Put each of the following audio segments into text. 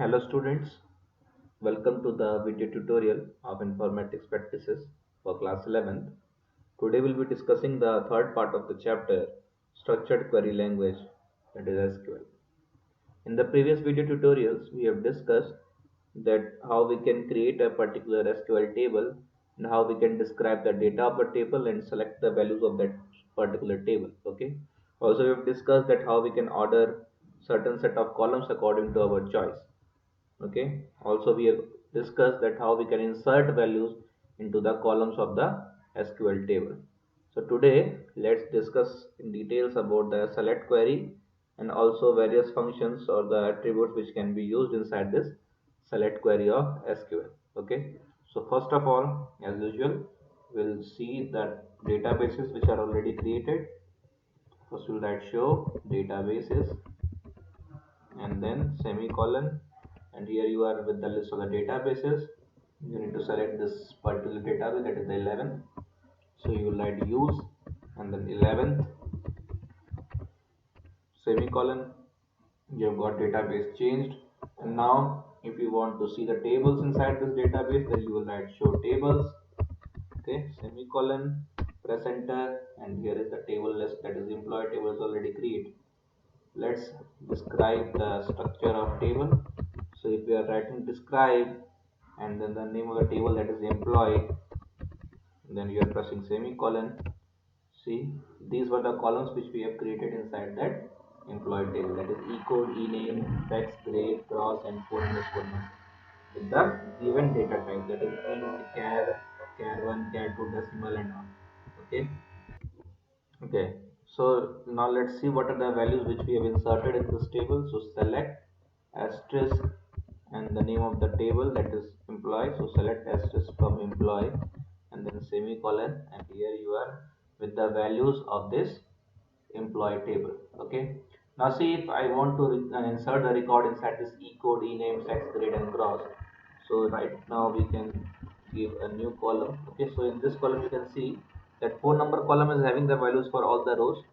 Hello students, welcome to the video tutorial of informatics practices for class 11th. Today we'll be discussing the third part of the chapter structured query language, that is SQL. In the previous video tutorials we have discussed that how we can create a particular SQL table and how we can describe the data of the table and select the values of that particular table. Okay. Also we have discussed that how we can order certain set of columns according to our choice. Okay, also we have discussed that how we can insert values into the columns of the SQL table. So today let's discuss in details about the select query and also various functions or the attributes which can be used inside this select query of SQL. Okay, so first of all, as usual, we'll see the databases which are already created. First we'll write show databases and then semicolon, and here you are with the list of the databases. You need to select this particular database, that is the 11th. So you will write use and then 11th semicolon. You have got database changed, and now if you want to see the tables inside this database, then you will write show tables. Okay, semicolon, press enter, and here is the table list, that is employee table is already created. Let's describe the structure of table. So if we are writing describe and then the name of the table, that is employee, then you are pressing semicolon. See, these were the columns which we have created inside that employee table, that is e-code, e-name, sex, grade, gross, and phone underscore number with the given data type, that is int, char 1, char 2, decimal, and all. Okay. Okay, so now let's see what are the values which we have inserted in this table. So select asterisk and the name of the table, that is employee. So select asterisk from employee and then semicolon, and here you are with the values of this employee table. Okay, now see, if I want to insert the record inside this e-code, e-name, sex, grade, and gross. So right now we can give a new column. Okay, so in this column you can see that phone number column is having the values for all the rows,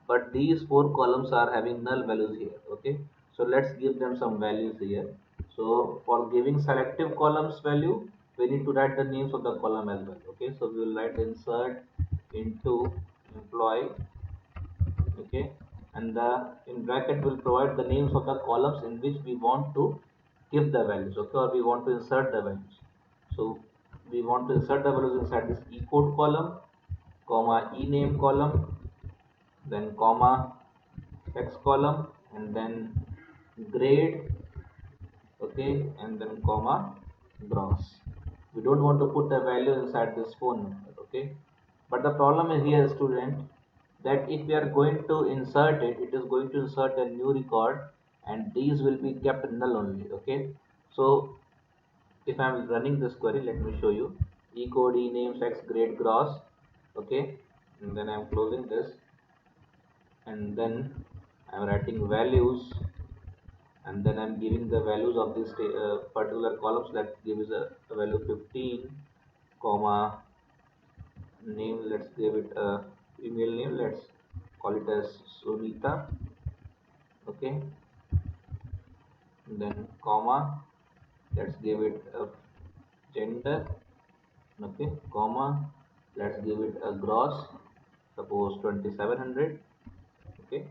but these four columns are having null values here. Okay, so let's give them some values here. So for giving selective columns value, we need to write the names of the column as well. Okay, so we will write insert into employee. Okay, and the in bracket will provide the names of the columns in which we want to give the values. Okay, or we want to insert the values. So we want to insert the values inside this e code column, comma e name column, then comma text column, and then grade. Okay, and then comma gross. We don't want to put the value inside this phone number. Okay, but the problem is here, student, that if we are going to insert it, it is going to insert a new record, and these will be kept null only. Okay, so if I'm running this query, let me show you e code, e name, sex, grade, gross. Okay, and then I'm closing this, and then I'm writing values, and then I'm giving the values of this particular columns. That gives a value 15, comma name, let's give it a email name, let's call it as Sunita. Okay, then comma, let's give it a gender. Okay, comma, let's give it a gross, suppose 2700. Okay.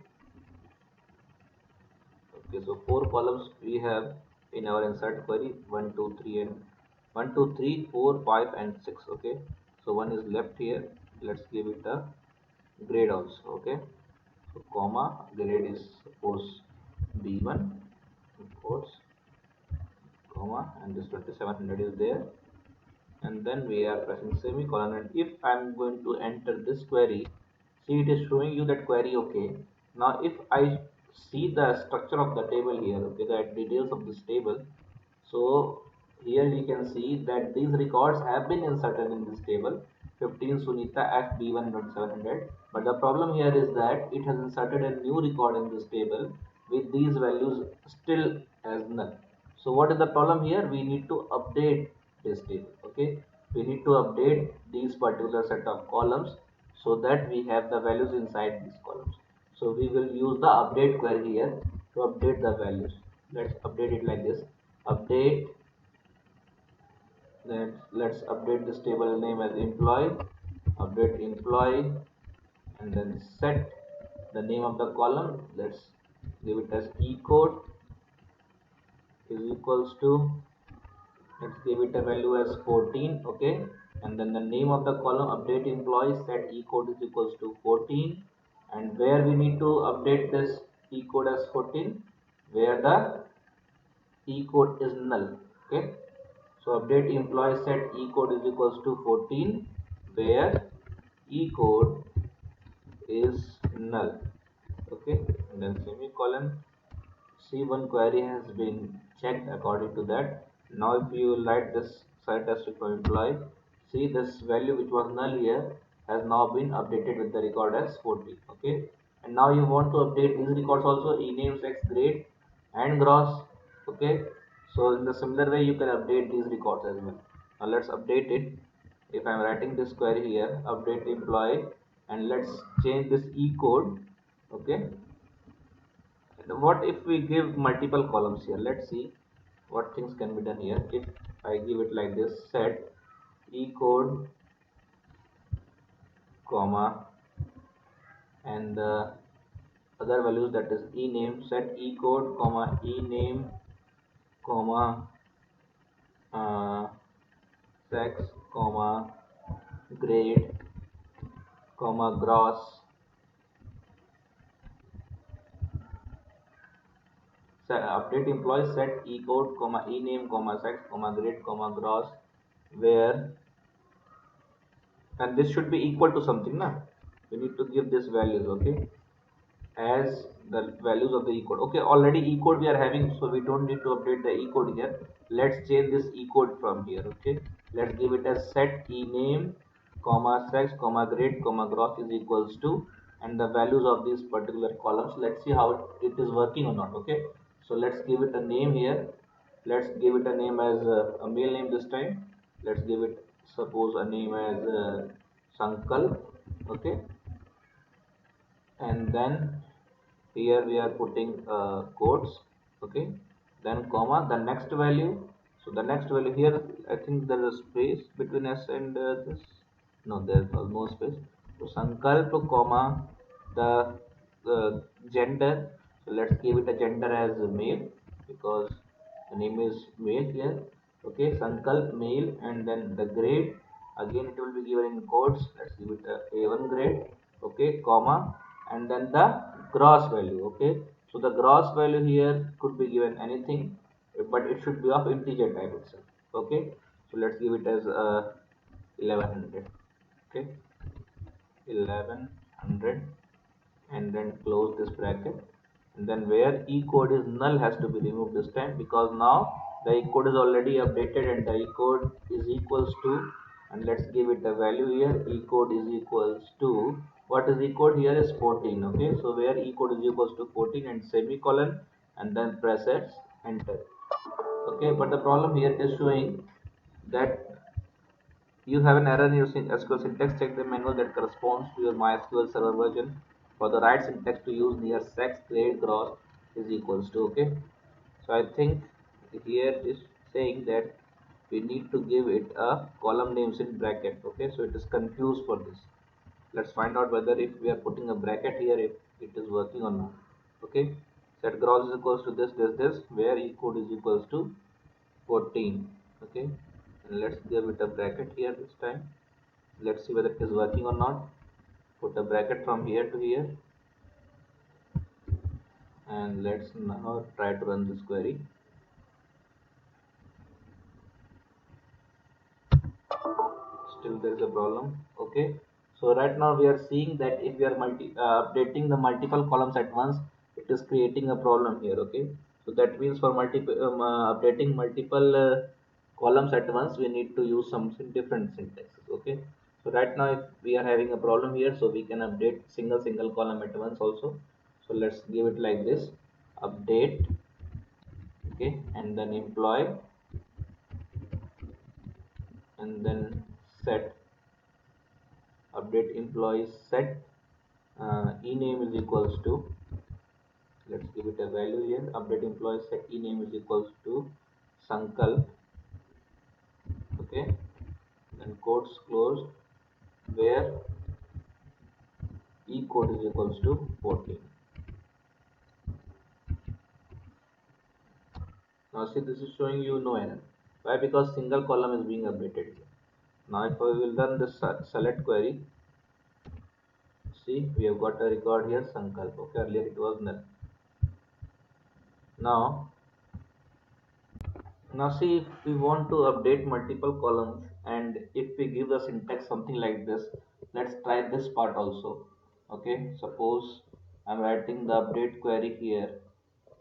Okay, so four columns we have in our insert query, 1 2 3 and 1 2 3 4 5 and 6. Okay, so one is left here. Let's give it a grade also. Okay, so comma, grade is suppose b1, of course, comma, and this 2700 is there, and then we are pressing semicolon. And if I'm going to enter this query, see, it is showing you that query. Okay, now if I see the structure of the table here, okay, the details of this table, so here we can see that these records have been inserted in this table, 15 Sunita FB1.700, but the problem here is that it has inserted a new record in this table with these values still as null. So what is the problem here? We need to update this table. Okay, we need to update these particular set of columns so that we have the values inside these columns. So we will use the update query here to update the values. Let's update it like this. update. Let's update this table name as employee. Update employee, and then set the name of the column. Let's give it as e code is equals to, let's give it a value as 14. Okay, and then the name of the column update employee set e code is equals to 14, and where we need to update this e code as 14, where the e code is null. Okay, so update employee set e code is equals to 14 where e code is null. Okay, and then semicolon. See, one query has been checked according to that. Now if you write this site test for employee, see this value which was null here has now been updated with the record as 40. Okay, and now you want to update these records also, ename, sex, grade and gross. Okay, so in the similar way you can update these records as well. Now let's update it. If I'm writing this query here, update employee, and let's change this e code. Okay, what if we give multiple columns here? Let's see what things can be done here. If I give it like this, set e code comma and the other values, that is e name, set e code comma e name comma uh, sex comma grade comma gross. Update employee set e code comma e name comma sex comma grade comma gross, where, and this should be equal to something na, we need to give this values. Okay, as the values of the e code. Okay, already e code we are having, so we don't need to update the e code here. Let's change this e code from here. Okay, let's give it as set e name comma sex comma grade comma gross is equals to, and the values of these particular columns. Let's see how it is working or not. Okay, so let's give it a name here. Let's give it a name as a male name this time. Let's give it, suppose, a name as Sankal. Okay, and then here we are putting quotes. Okay, then comma the next value. So the next value here, I think there is a space between s and this. No, there is no space. So Sankalp comma the gender. So let's give it a gender as male because the name is male here. Okay, Sankalp male, and then the grade, again it will be given in quotes. Let's give it a A1 grade. Okay, comma, and then the gross value. Okay, so the gross value here could be given anything, but it should be of integer type itself. Okay, so let's give it as 1100. Okay, 1100, and then close this bracket, and then where e code is null has to be removed this time, because now the e code is already updated and the e code is equals to, and let's give it a value here. E code is equals to, what is e code here is 14. Okay, so where e code is equals to 14 and semicolon, and then press enter. Okay, but the problem here is showing that you have an error in your SQL syntax. Check the manual that corresponds to your MySQL server version for the right syntax to use near sex grade gross is equals to. Okay, so I think here it is saying that we need to give it a column names in bracket. Okay, so it is confused for this. Let's find out whether if we are putting a bracket here, if it is working or not. Okay, set gross is equals to this, where e code is equals to 14. Okay, and let's give it a bracket here this time. Let's see whether it is working or not. Put a bracket from here to here, and let's now try to run this query. Still there is a problem. Okay, so right now we are seeing that if we are updating the multiple columns at once, it is creating a problem here. Okay, so that means for updating multiple columns at once, we need to use some different syntaxes. Okay, so right now if we are having a problem here, so we can update single column at once also. So let's give it like this, update. Okay, and then employee, and then set, update employee set ename is equals to, let's give it a value here, update employee set ename is equals to Sankalp, okay, then quotes closed, where E code is equals to 14. Now see, this is showing you no error. Why? Because single column is being updated here. Now if I will run this select query, see, we have got a record here Sankalp, okay, earlier it was null. Now see, if we want to update multiple columns and if we give the syntax something like this, let's try this part also. Okay, suppose I'm writing the update query here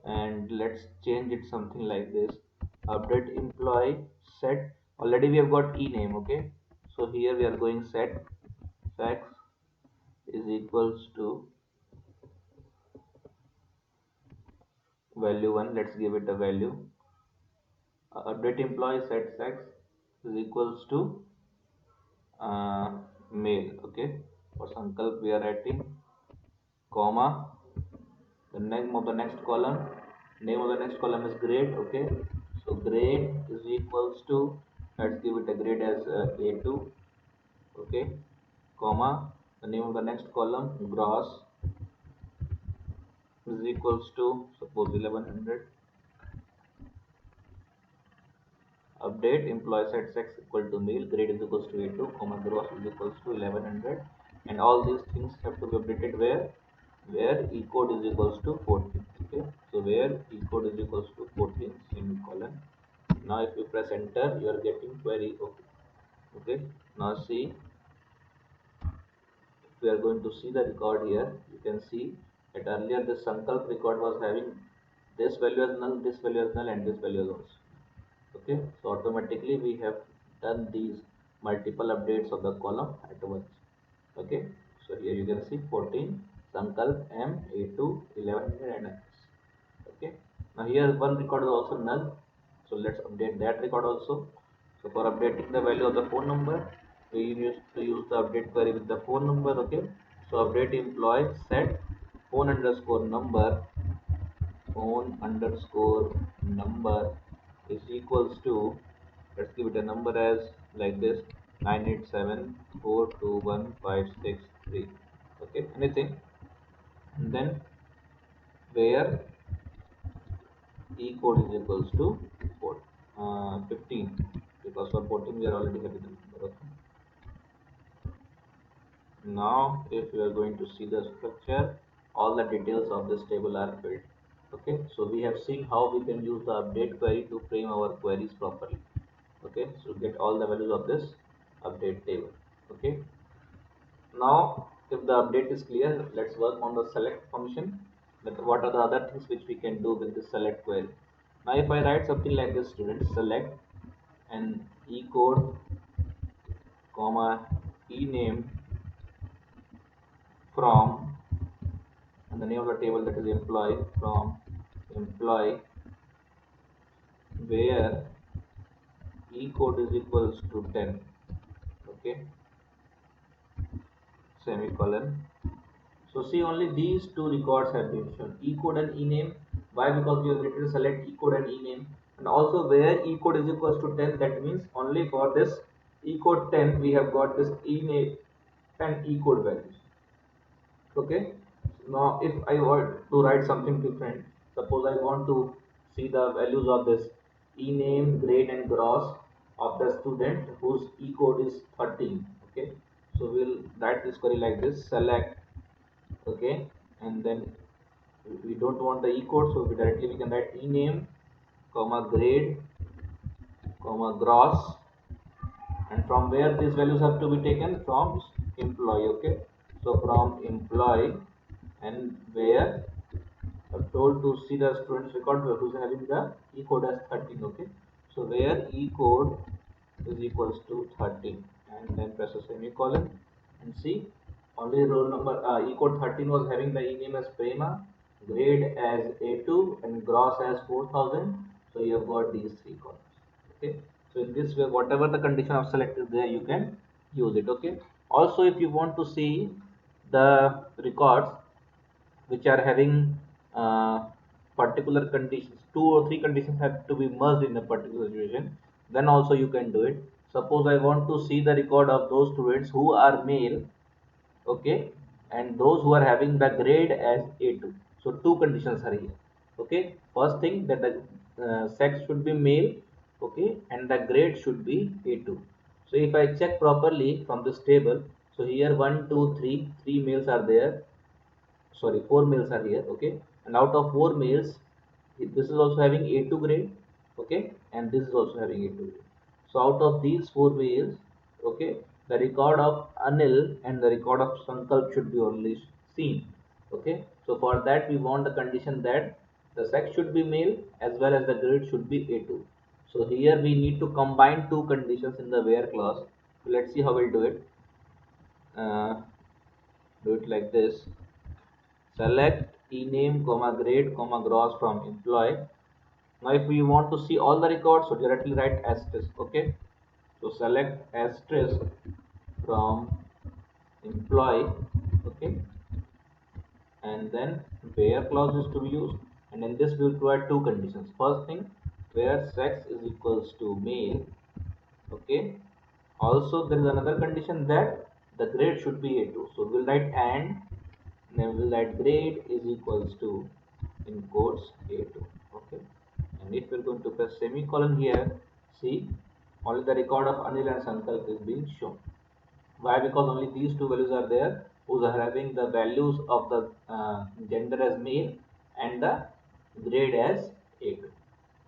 and let's change it something like this. Update employee set, already we have got e name, okay, so here we are going set fax is equals to value 1, let's give it a value. Update employee set sex is equals to uh, male, okay. For Sankalp we are writing comma, the name of the next column, name of the next column is grade, okay, so grade is equals to, let's give it a grade as A2, okay, comma, the name of the next column gross is equals to suppose 1100. Update employee set sex equal to male, grade is equals to A2, comma, gross is equals to 1100, and all these things have to be updated where e code is equals to 14, okay, so where e code is equals to 14 semicolon. Now if you press enter, you are getting query, okay, okay. Now see, if we are going to see the record here, you can see that earlier this Sankalp record was having this value as null, this value as null, and this value as also, okay, so automatically we have done these multiple updates of the column at once, okay. So here you can see 14 Sankalp M A2 1100 and MS, okay. Now here one record is also null, so let's update that record also. So for updating the value of the phone number, we used to use the update query with the phone number, okay. So update employee set phone underscore number, phone underscore number is equals to, let's give it a number as like this 987421563, okay, anything, and then where e code is equals to 15, because for 14 we are already having the number, okay. Now if you are going to see the structure, all the details of this table are filled, okay. So we have seen how we can use the update query to frame our queries properly, okay. So get all the values of this update table, okay. Now if the update is clear, let's work on the select function, that what are the other things which we can do with this select query. Now if I write something like this, students, select and e code comma e name from, and the name of the table, that is employee, from employee where e code is equals to 10, okay, semicolon. So see, only these two records have been shown, e code and e name. Why? Because we have written select e code and e name, and also where e code is equals to 10, that means only for this e code 10 we have got this e name and e code values, okay. Now if I want to write something different, suppose I want to see the values of this e name, grade and gross of the student whose e code is 13, okay. So we'll write this query like this, select, okay, and then we don't want the e code, so we can write e name comma grade comma gross, and from where these values have to be taken, from employee, okay. So from employee, and where I'm told to see the student's record who's having the e code as 13, okay. So where e code is equals to 13, and then press a semicolon, and see, only roll number e code 13 was having the e name as Prema, grade as A2, and gross as 4000. So you have got these three columns, okay. So in this way, whatever the condition of select is there, you can use it, okay. Also if you want to see the records which are having uh, particular conditions, two or three conditions have to be merged in a particular situation, then also you can do it. Suppose I want to see the record of those students who are male, okay, and those who are having the grade as A2. So two conditions are here. Okay, first thing that the sex should be male, okay, and the grade should be A2. So if I check properly from this table, so here one two three males are there, sorry, four males are here, okay, and out of four males, this is also having A2 grade, okay, and this is also having A2 grade. So out of these four males, okay, the record of Anil and the record of Sankalp should be only seen, okay. So for that we want the condition that the sex should be male as well as the grade should be A2. So here we need to combine two conditions in the where clause. So let's see how we'll do it. Do it like this. Select ename comma grade comma gross from employee. Now if we want to see all the records, so directly write asterisk, okay. So select asterisk from employee, okay, and then where clause is to be used, and in this we will provide two conditions. First thing, where sex is equals to male, okay. Also there is another condition that the grade should be A2. So we'll write and then we'll write grade is equals to in quotes A2, okay. And if we're going to press semicolon here, see, only the record of Anil and Sankalp is being shown. Why? Because only these two values are there who are having the values of the gender as male and the grade as A2,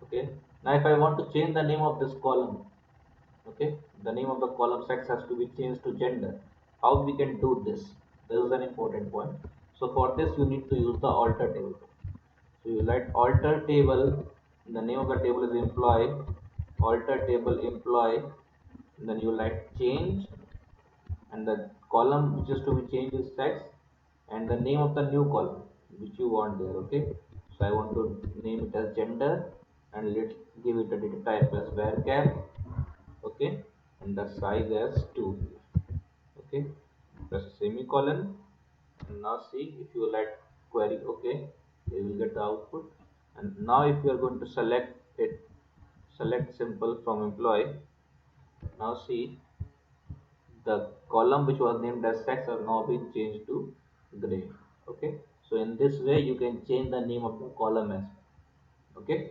okay. Now if I want to change the name of this column, okay, the name of the column sex has to be changed to gender. How we can do this? This is an important point. So for this you need to use the alter table. So you write alter table, the name of the table is employee, alter table employee, then you write change, and the column which is to be changed is sex, and the name of the new column which you want there, okay. So I want to name it as gender, and let's give it a data type as varchar, okay, and the size as 2, okay. Press semicolon, and now see, if you let query, okay, you will get the output. And now if you are going to select it, select simple from employee, now see, the column which was named as sex are now been changed to grade, okay. So in this way you can change the name of the column as well, okay.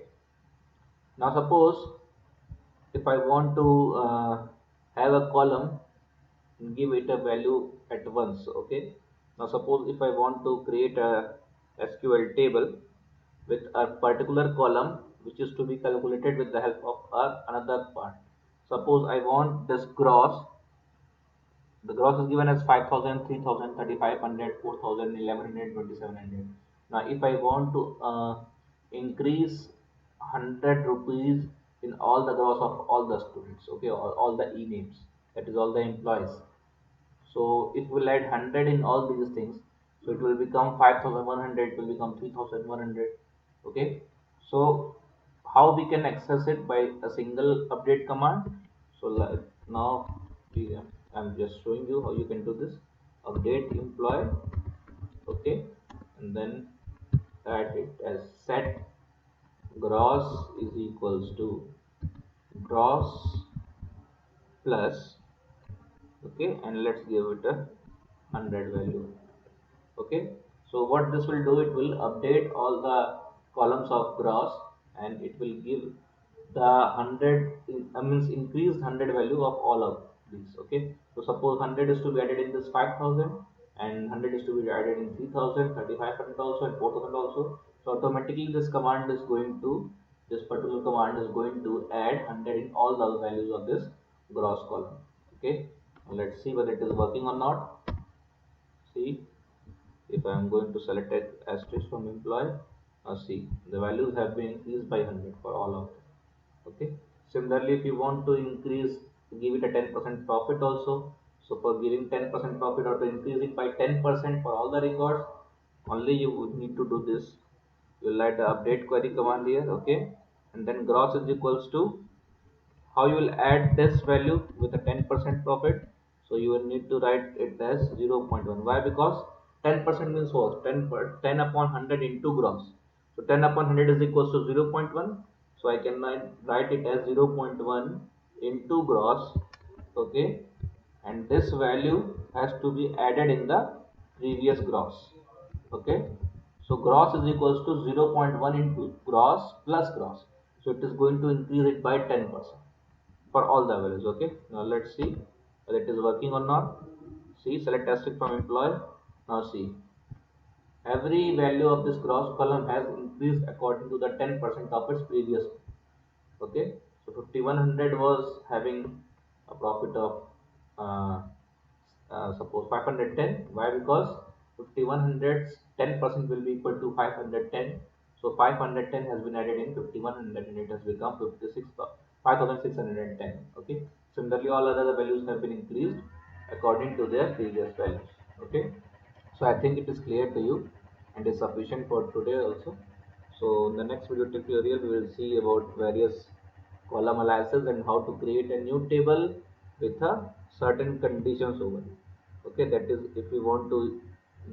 Now suppose if I want to have a column, give it a value at once, okay. Now suppose if I want to create a SQL table with a particular column which is to be calculated with the help of another part. Suppose I want this gross. The gross is given as 5,000, 3,000, 3,500, 4,000, 1,100, 2,700. Now, if I want to increase 100 rupees in all the gross of all the students, okay, all the e-names, that is all the employees. So, if we add 100 in all these things, so it will become 5,100, it will become 3,100, okay. So, how we can access it by a single update command. So now I'm just showing you how you can do this. Update employee, okay, and then add it as set gross is equals to gross plus, okay, and let's give it a 100 value, okay. So what this will do, it will update all the columns of gross, and it will give the 100 means increased 100 value of all of these, okay. So suppose 100 is to be added in this 5,000, and 100 is to be added in 3,000, 3,500 also, and 4,000 also. So automatically this command is going to, this particular command is going to add 100 in all the values of this gross column, okay. Now let's see whether it is working or not. See, if I am going to select an asterisk from employee, now see, the values have been increased by 100 for all of them, okay. Similarly, if you want to increase, give it a 10% profit also. So for giving 10% profit, or to increase it by 10% for all the records, only you would need to do this. You'll add the update query command here, okay, and then gross is equals to, how you will add this value with a 10% profit. So you will need to write it as 0.1. Why? Because 10% means what? 10 upon 100 into gross. So 10 upon 100 is equals to 0.1. So I can write it as 0.1 into gross. Okay, and this value has to be added in the previous gross. Okay, so gross is equals to 0.1 into gross plus gross, so it is going to increase it by 10% for all the values. Okay, now let's see whether it is working or not. See, select asterisk from employee. Now see, every value of this gross column has increased according to the 10% of its previous. Okay, so 5100 was having a profit of uh, suppose 510. Why? Because 5100's 10% will be equal to 510. So 510 has been added in 5100 and it has become 5610. Okay, similarly all other values have been increased according to their previous values. Okay, so I think it is clear to you and is sufficient for today also. So in the next video tutorial we will see about various column analysis and how to create a new table with a certain conditions over it. Okay, that is if we want to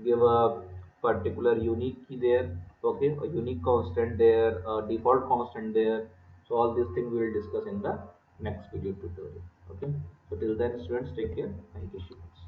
give a particular unique key there. Okay, a unique constant there, a default constant there. So all these things we will discuss in the next video tutorial. Okay, so till then students, take care. Thank you so much.